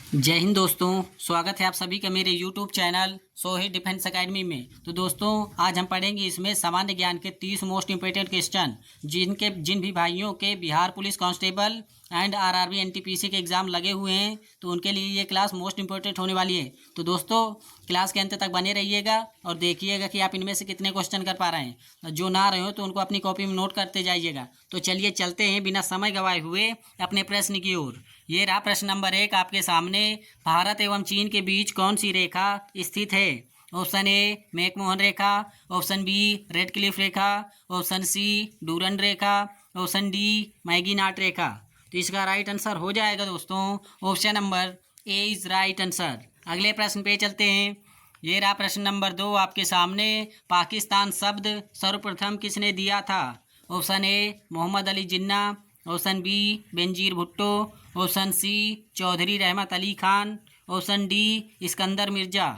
जय हिंद दोस्तों, स्वागत है आप सभी का मेरे YouTube channel Sohit defence academy में। तो दोस्तों, आज हम पढ़ेंगे इसमें सामान्य ज्ञान के 30 मोस्ट इंपॉर्टेंट क्वेश्चन जिन भी भाइयों के Bihar police constable and RRB NTPC के एग्ज़ाम लगे हुए हैं तो उनके लिए ये क्लास मोस्ट इंपॉर्टेंट होने वाली है। तो दोस्तों, क्लास के अंत तक बने रहिएगा और देखिएगा कि आप इनमें से कितने क्वेश्चन कर पा रहे हैं। जो ना रहे हो तो उनको अपनी कॉपी में नोट करते जाइएगा। तो चलिए चलते हैं बिना समय गंवाए हुए अपने प्रश्न की ओर। ये रहा प्रश्न नंबर 1 आपके सामने। भारत एवं चीन के बीच कौन सी रेखा स्थित है? ऑप्शन ए मैकमोहन रेखा, ऑप्शन बी रेड क्लिफ रेखा, ऑप्शन सी डूरंड रेखा, ऑप्शन डी मैगीनाट रेखा। तो इसका राइट आंसर हो जाएगा दोस्तों option number A is right answer. अगले प्रश्न पे चलते हैं। ये रहा प्रश्न नंबर 2 आपके सामने। पाकिस्तान शब्द सर्वप्रथम किसने दिया था? Option A Mohammad Ali Jinnah, option B Benazir Bhutto, option C Chaudhry Rahmat Ali Khan, option D Iskander Mirza.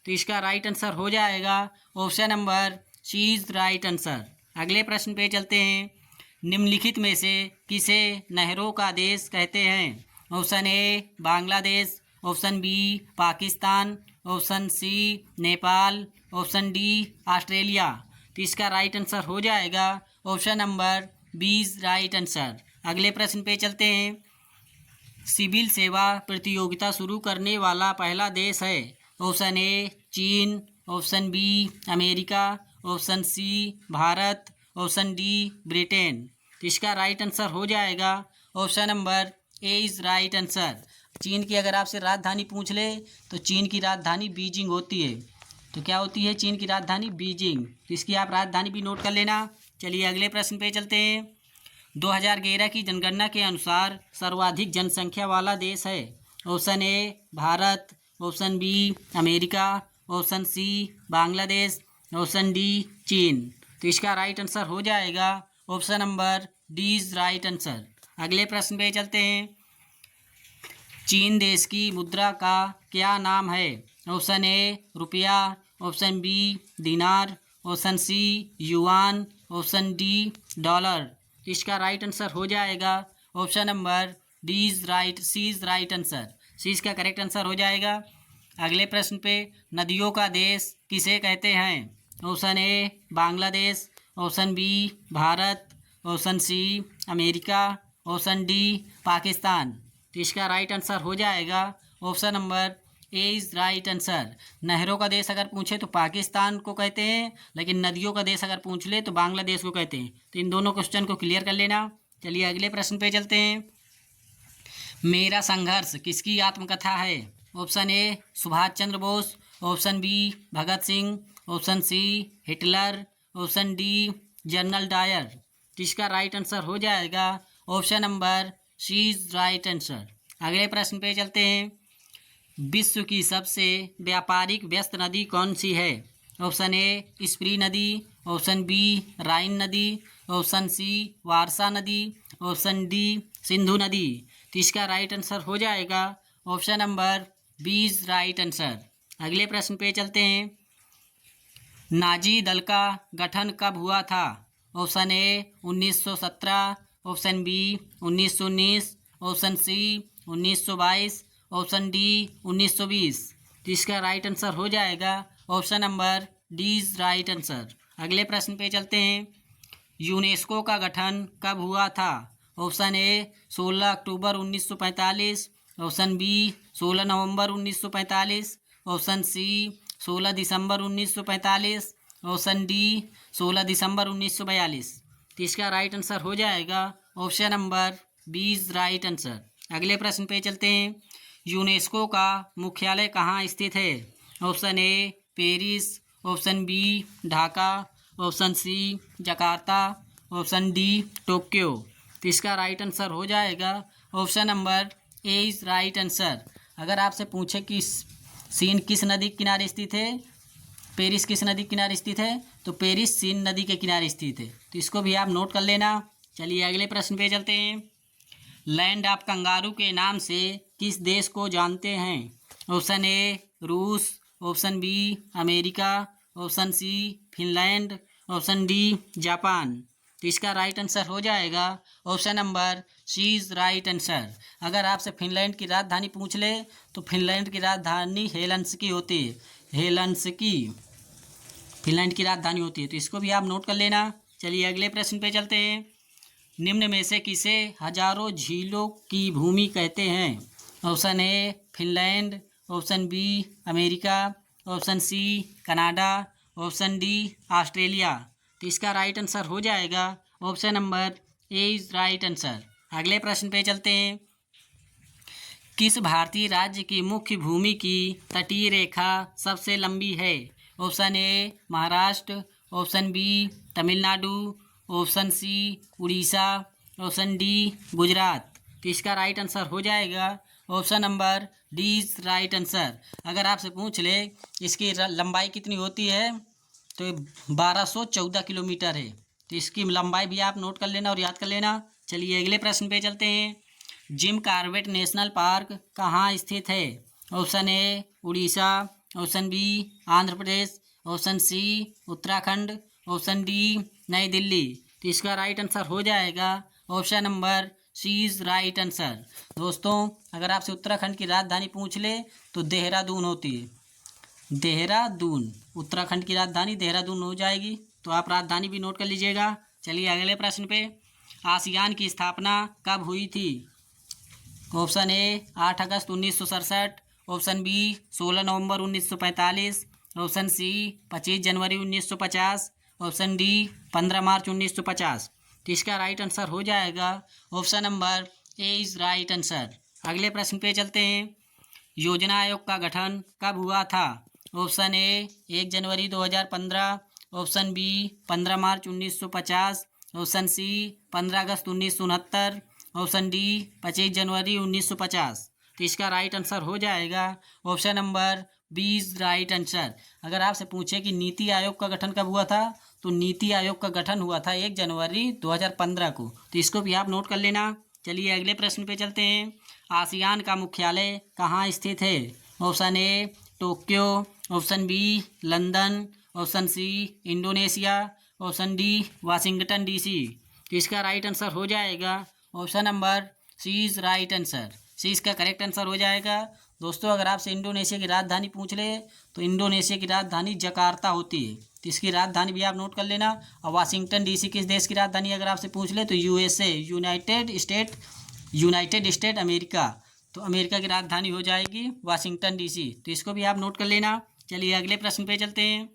तो इसका राइट आंसर हो जाएगा option number C is right answer. अगले प्रश्न पे चलते हैं। निम्नलिखित में से किसे नहरों का देश कहते हैं? Option A Bangladesh, option B Pakistan, option C Nepal, option D Australia. तो इसका राइट आंसर हो जाएगा option number B is right answer. अगले प्रश्न पे चलते हैं। सिविल सेवा प्रतियोगिता शुरू करने वाला पहला देश है? ऑप्शन ए चीन, option B America, option C Bharat, option D Britain. तो इसका राइट आंसर हो जाएगा option number A is right answer. Cheen की अगर आपसे राजधानी पूछ ले तो चीन की राजधानी बीजिंग होती है। तो क्या होती है चीन की राजधानी? बीजिंग। तो इसकी आप राजधानी भी नोट कर लेना। चलिए अगले प्रश्न पे चलते हैं। 2011 की जनगणना के अनुसार सर्वाधिक जनसंख्या वाला देश है? Option A Bharat, option B America, option C Bangladesh, option D चीन। तो इसका राइट आंसर हो जाएगा option number D is right answer. अगले प्रश्न पे चलते हैं। चीन देश की मुद्रा का क्या नाम है? ऑप्शन ए रुपया, ऑप्शन बी दिनार, option C yuan, option D dollar. इसका राइट आंसर हो जाएगा option number D is right C is right answer. C इसका करेक्ट आंसर हो जाएगा। अगले प्रश्न पे नदियों का देश किसे कहते हैं? Option A Bangladesh, option B Bharat, option C America, option D Pakistan. तो इसका राइट आंसर हो जाएगा option number A is right answer. नहरों का देश अगर पूछे तो पाकिस्तान को कहते हैं, लेकिन नदियों का देश अगर पूछ ले तो बांग्लादेश को कहते हैं। तो इन दोनों क्वेश्चन को क्लियर कर लेना। चलिए अगले प्रश्न पे चलते हैं। मेरा संघर्ष किसकी आत्मकथा है? Option A Subhash Chandra Bose, option B Bhagat Singh, option C Hitler, option D general Dyer. तो इसका राइट आंसर हो जाएगा option number C is right answer. अगले प्रश्न पे चलते हैं। विश्व की सबसे व्यापारिक व्यस्त नदी कौन सी है? ऑप्शन ए स्प्री नदी, ऑप्शन बी राइन नदी, ऑप्शन सी वारसा नदी, ऑप्शन डी सिंधु नदी। तो इसका राइट आंसर हो जाएगा option number B is right answer. अगले प्रश्न पे चलते हैं। नाजी दल का गठन कब हुआ था? Option A 1917, option B 1919, option C 1922, option D 1920। तो इसका राइट आंसर हो जाएगा option number D is right answer. अगले प्रश्न पे चलते हैं। यूनेस्को का गठन कब हुआ था? ऑप्शन ए 16 अक्टूबर 1945, ऑप्शन बी 16 नवंबर 1945, ऑप्शन सी 16 दिसंबर 1945, ऑप्शन डी 16 दिसंबर 1942। तो इसका राइट आंसर हो जाएगा option number B is right answer. अगले प्रश्न पे चलते हैं। यूनेस्को का मुख्यालय कहाँ स्थित है? Option A Paris, option B Dhaka, option C Jakarta, option D Tokyo. तो इसका राइट आंसर हो जाएगा option number A is right answer. अगर आपसे पूछे कि सीन किस नदी के किनारे स्थित है, पेरिस किस नदी के किनारे स्थित है, तो पेरिस सीन नदी के किनारे स्थित है। तो इसको भी आप नोट कर लेना। चलिए अगले प्रश्न पे चलते हैं। लैंड ऑफ कंगारू के नाम से किस देश को जानते हैं? ऑप्शन ए रूस, option B America, option C Finland, option D Japan. तो इसका राइट आंसर हो जाएगा option number C is right answer. अगर आपसे फिनलैंड की राजधानी पूछ ले तो फिनलैंड की राजधानी हेलंसिकी होती है। हेलंसिकी फिनलैंड की राजधानी होती है, तो इसको भी आप नोट कर लेना। चलिए अगले प्रश्न पे चलते हैं। निम्न में से किसे हजारों झीलों की भूमि कहते हैं? Option A Finland, option B America, option C Canada, option D Australia. तो इसका राइट आंसर हो जाएगा option number A is right answer. अगले प्रश्न पे चलते हैं। किस भारतीय राज्य की मुख्य भूमि की तटीय रेखा सबसे लंबी है? Option A Maharashtra, option B Tamil Nadu, option C Orissa, option D Gujarat. तो इसका राइट आंसर हो जाएगा option number D is right answer. अगर आपसे पूछ ले इसकी लंबाई कितनी होती है तो 1214 किलोमीटर है। तो इसकी लंबाई भी आप नोट कर लेना और याद कर लेना। चलिए अगले प्रश्न पे चलते हैं। जिम कॉर्बेट नेशनल पार्क कहाँ स्थित है? Option A Orissa, option B Andhra Pradesh, option C Uttarakhand, option D नई दिल्ली। तो इसका राइट आंसर हो जाएगा option number C is right answer. दोस्तों अगर आपसे उत्तराखंड की राजधानी पूछ ले तो देहरादून होती है। देहरादून, उत्तराखंड की राजधानी देहरादून हो जाएगी। तो आप राजधानी भी नोट कर लीजिएगा। चलिए अगले प्रश्न पे। आसियान की स्थापना कब हुई थी? ऑप्शन ए 8 अगस्त 1967, ऑप्शन बी 16 नवंबर 1945, ऑप्शन सी 25 जनवरी 1950, ऑप्शन डी 15 मार्च 1950। तो इसका राइट आंसर हो जाएगा option number A is right answer. अगले प्रश्न पे चलते हैं। योजना आयोग का गठन कब हुआ था? ऑप्शन ए 1 जनवरी 2015, ऑप्शन बी 15 मार्च 1950, ऑप्शन सी 15 अगस्त 1969, ऑप्शन डी 25 जनवरी 1950। तो इसका राइट आंसर हो जाएगा option number B is right answer. अगर आपसे पूछे कि नीति आयोग का गठन कब हुआ था तो नीति आयोग का गठन हुआ था 1 जनवरी 2015 को। तो इसको भी आप नोट कर लेना। चलिए अगले प्रश्न पे चलते हैं। आसियान का मुख्यालय कहाँ स्थित है? Option A Tokyo, option B London, option C Indonesia, option D Washington DC. तो इसका राइट आंसर हो जाएगा option number C is right answer. C इसका करेक्ट आंसर हो जाएगा। दोस्तों अगर आपसे इंडोनेशिया की राजधानी पूछ ले तो इंडोनेशिया की राजधानी जकार्ता होती है। तो इसकी राजधानी भी आप नोट कर लेना। और वाशिंगटन डीसी किस देश की राजधानी अगर आपसे पूछ ले तो यूएसए, यूनाइटेड स्टेट अमेरिका। तो अमेरिका की राजधानी हो जाएगी वाशिंगटन डीसी। तो इसको भी आप नोट कर लेना। चलिए अगले प्रश्न पे चलते हैं।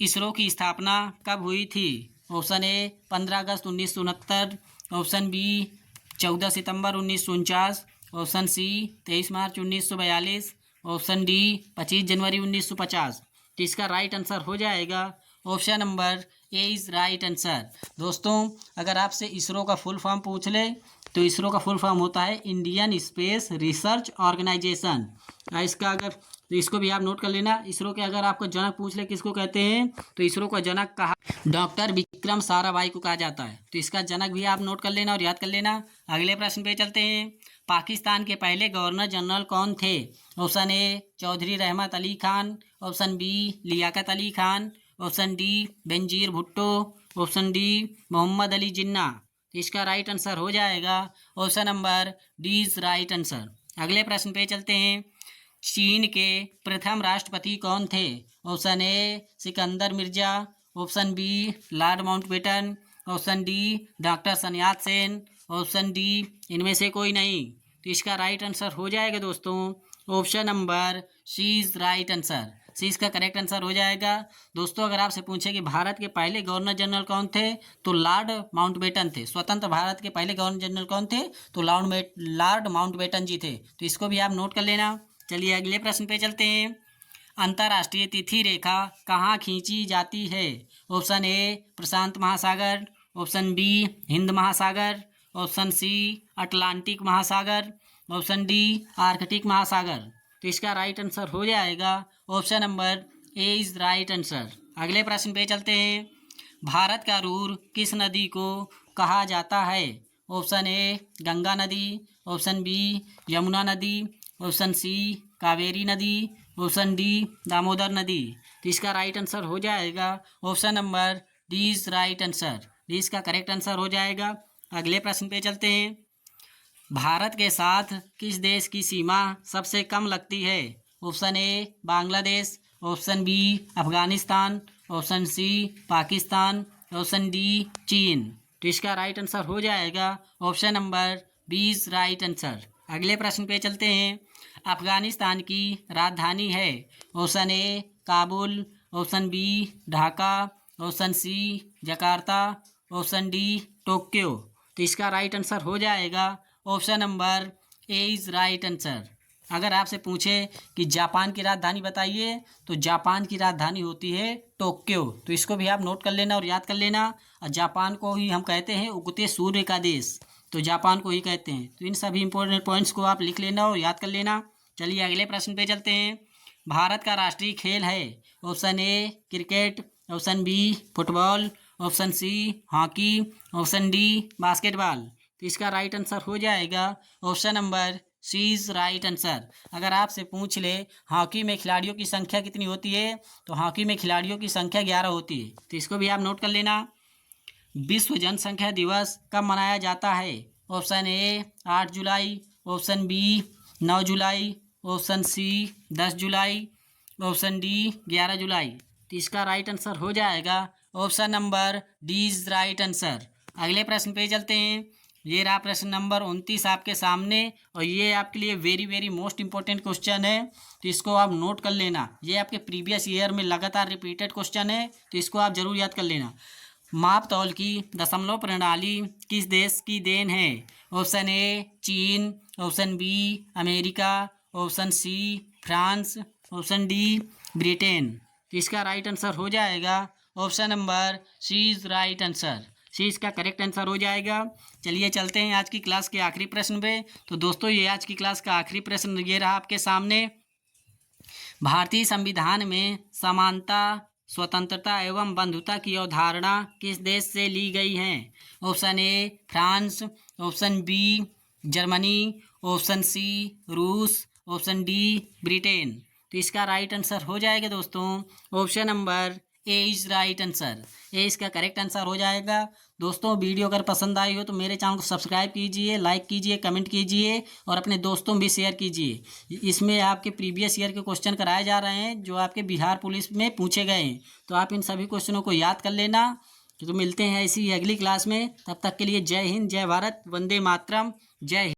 इसरो की स्थापना कब हुई थी? ऑप्शन ए 15 अगस्त 1969, ऑप्शन बी 14 सितंबर 1949, ऑप्शन सी 23 मार्च 1942, ऑप्शन डी 25 जनवरी 1950। तो इसका राइट आंसर हो जाएगा option number A is right answer. दोस्तों अगर आपसे इसरो का फुल फॉर्म पूछ ले तो इसरो का फुल फॉर्म होता है इंडियन स्पेस रिसर्च ऑर्गेनाइजेशन। इसका अगर तो इसको भी आप नोट कर लेना। इसरो के अगर आपको जनक पूछ ले किसको कहते हैं तो इसरो का जनक कहा डॉक्टर विक्रम साराभाई को कहा जाता है। तो इसका जनक भी आप नोट कर लेना और याद कर लेना। अगले प्रश्न पे चलते हैं। पाकिस्तान के पहले गवर्नर जनरल कौन थे? Option A Chaudhry Rahmat Ali Khan, option B Liaquat Ali Khan, option D Benazir Bhutto, option D Mohammad Ali Jinnah. इसका राइट आंसर हो जाएगा option number D is right answer. अगले प्रश्न पे चलते हैं। चीन के प्रथम राष्ट्रपति कौन थे? Option A Sikandar Mirza, option B lord Mountbatten, option D doctor Sun Yat Sen, option D इनमें से कोई नहीं। तो इसका राइट आंसर हो जाएगा दोस्तों option number C is right answer. C इसका करेक्ट आंसर हो जाएगा। दोस्तों अगर आपसे पूछे कि भारत के पहले गवर्नर जनरल कौन थे तो लॉर्ड माउंटबेटन थे। स्वतंत्र भारत के पहले गवर्नर जनरल कौन थे तो लॉर्ड माउंटबेटन जी थे। तो इसको भी आप नोट कर लेना। चलिए अगले प्रश्न पे चलते हैं। अंतर्राष्ट्रीय तिथि रेखा कहाँ खींची जाती है? ऑप्शन ए प्रशांत महासागर, ऑप्शन बी हिंद महासागर, ऑप्शन सी अटलांटिक महासागर, ऑप्शन डी आर्कटिक महासागर। तो इसका राइट आंसर हो जाएगा option number A is right answer. अगले प्रश्न पे चलते हैं। भारत का रूर किस नदी को कहा जाता है? ऑप्शन ए गंगा नदी, ऑप्शन बी यमुना नदी, ऑप्शन सी कावेरी नदी, ऑप्शन डी दामोदर नदी। तो इसका राइट आंसर हो जाएगा option number D is right answer. D इसका करेक्ट आंसर हो जाएगा। अगले प्रश्न पे चलते हैं। भारत के साथ किस देश की सीमा सबसे कम लगती है? Option A Bangladesh, option B Afghanistan, option C Pakistan, option D चीन। तो इसका राइट आंसर हो जाएगा ऑप्शन नंबर 20 राइट आंसर। अगले प्रश्न पे चलते हैं। अफगानिस्तान की राजधानी है? Option A Kabul, option B Dhaka, option C Jakarta, option D Tokyo. तो इसका राइट आंसर हो जाएगा option number A is right answer. अगर आपसे पूछे कि जापान की राजधानी बताइए तो जापान की राजधानी होती है टोक्यो। तो इसको भी आप नोट कर लेना और याद कर लेना। और जापान को ही हम कहते हैं उगते सूर्य का देश, तो जापान को ही कहते हैं। तो इन सभी इंपॉर्टेंट पॉइंट्स को आप लिख लेना और याद कर लेना। चलिए अगले प्रश्न पे चलते हैं। भारत का राष्ट्रीय खेल है? Option A cricket, option B football, option C hockey, option D basketball. तो इसका राइट आंसर हो जाएगा option number C is right answer. अगर आपसे पूछ ले हॉकी में खिलाड़ियों की संख्या कितनी होती है, तो हॉकी में खिलाड़ियों की संख्या 11 होती है। तो इसको भी आप नोट कर लेना। विश्व जनसंख्या दिवस कब मनाया जाता है? ऑप्शन ए 8 जुलाई, ऑप्शन बी 9 जुलाई, ऑप्शन सी 10 जुलाई, ऑप्शन डी 11 जुलाई। तो इसका राइट आंसर हो जाएगा option number D is right answer. अगले प्रश्न पे चलते हैं। ये रहा प्रश्न नंबर 29 आपके सामने, और ये आपके लिए very very most important question है। तो इसको आप नोट कर लेना। ये आपके प्रीवियस ईयर में लगातार रिपीटेड क्वेश्चन है, तो इसको आप जरूर याद कर लेना। माप तौल की दशमलव प्रणाली किस देश की देन है? ऑप्शन ए चीन, option B America, option C France, option D Britain. तो इसका राइट आंसर हो जाएगा option number C is right answer. C इसका करेक्ट आंसर हो जाएगा। चलिए चलते हैं आज की क्लास के आखिरी प्रश्न पे। तो दोस्तों ये आज की क्लास का आखिरी प्रश्न ये रहा आपके सामने। भारतीय संविधान में समानता, स्वतंत्रता एवं बंधुता की अवधारणा किस देश से ली गई है? Option A France, option B Germany, option C रूस, ऑप्शन डी ब्रिटेन। तो इसका राइट आंसर हो जाएगा दोस्तों option number A is right answer. A इसका करेक्ट आंसर हो जाएगा। दोस्तों वीडियो अगर पसंद आई हो तो मेरे चैनल को सब्सक्राइब कीजिए, लाइक कीजिए, कमेंट कीजिए और अपने दोस्तों में भी शेयर कीजिए। इसमें आपके प्रीवियस ईयर के क्वेश्चन कराए जा रहे हैं जो आपके बिहार पुलिस में पूछे गए हैं। तो आप इन सभी क्वेश्चनों को याद कर लेना। तो मिलते हैं ऐसी अगली क्लास में। तब तक के लिए जय हिंद, जय भारत, वंदे मातरम, जय हिंद।